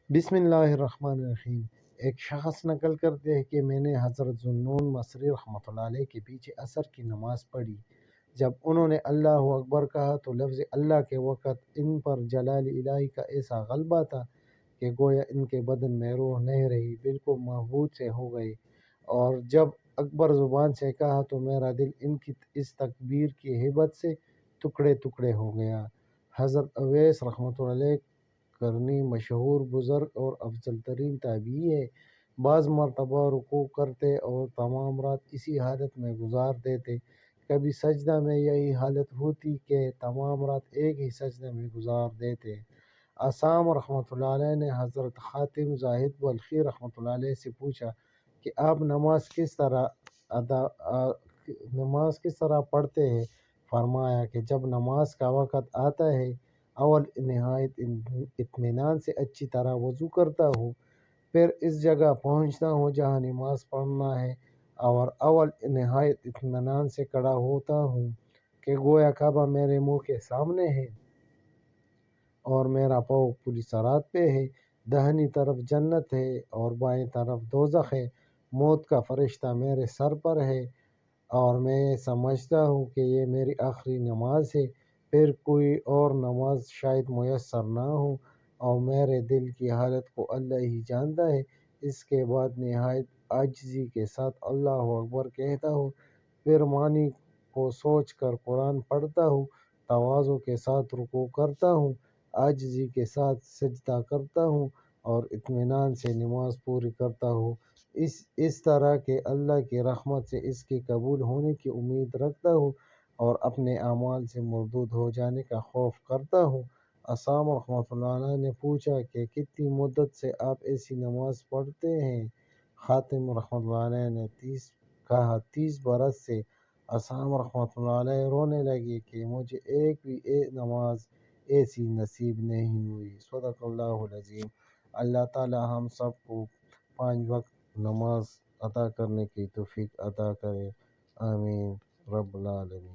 बिस्मिल्लाहिर्रहमानिर्रहीम। एक शख्स नकल करते हैं कि मैंने हज़रत ज़ुन्नून मसरी रहमतुल्लाह अलैह के पीछे असर की नमाज़ पढ़ी। जब उन्होंने अल्लाहु अकबर कहा तो लफ्ज़ अल्लाह के वक़्त इन पर जलाल इलाही का ऐसा गलबा था कि गोया इनके बदन में रूह नहीं रही, बिल्कुल महबूद से हो गए। और जब अकबर ज़ुबान से कहा तो मेरा दिल इनकी इस तकबीर की हिब्बत से टुकड़े टुकड़े हो गया। हज़रत अवैस रहमतुल्लाह अलैह करनी मशहूर बुज़ुर्ग और अफजल तरीन ताबी है। बाज़ मरतबा रुकू करते और तमाम रात इसी हालत में गुजार देते। कभी सजदा में यही हालत होती कि तमाम रात एक ही सजदे में गुजार देते। आसाम रहमतुल्लाह अलैह ने हज़रत हातिम ज़ाहिद बल्खी रहमतुल्लाह अलैह से पूछा कि आप नमाज किस तरह पढ़ते हैं। फरमाया कि जब नमाज का वक़्त आता है अव्वल नहायत इत्मीनान से अच्छी तरह वज़ू करता हूँ, फिर इस जगह पहुँचता हूँ जहाँ नमाज पढ़ना है और अव्वल नहायत इत्मीनान से खड़ा होता हूँ कि गोया काबा मेरे मुँह के सामने है और मेरा पाँव पूरी सरात पे है। दाहिनी तरफ जन्नत है और बाएं तरफ दोज़ख है। मौत का फरिश्ता मेरे सर पर है और मैं समझता हूँ कि ये मेरी आखिरी नमाज है, फिर कोई और नमाज शायद मुयस्सर ना हो और मेरे दिल की हालत को अल्लाह ही जानता है। इसके बाद नहायत आजिज़ी के साथ अल्लाह अकबर कहता हूँ, फिर मानी को सोच कर कुरान पढ़ता हूँ, तवाज़ु के साथ रुकू करता हूँ, आजिज़ी के साथ सजदा करता हूँ और इत्मीनान से नमाज पूरी करता हूँ। इस तरह के अल्लाह की रहमत से इसके कबूल होने की उम्मीद रखता हूँ और अपने अमाल से मरदूद हो जाने का खौफ करता हूँ। असाम रहमतुल्लाह अलैह ने पूछा कि कितनी मुद्दत से आप ऐसी नमाज पढ़ते हैं। खातिम रहमतुल्लाह अलैह ने 30 बरस से। असाम रहमतुल्लाह अलैह रोने लगे कि मुझे एक भी नमाज ऐसी नसीब नहीं हुई। सदक़ल्लाहुल अज़ीम। अल्लाह ताला हम सबको 5 वक्त नमाज अदा करने की तौफीक अता करे। आमीन रब्बुल आलमीन।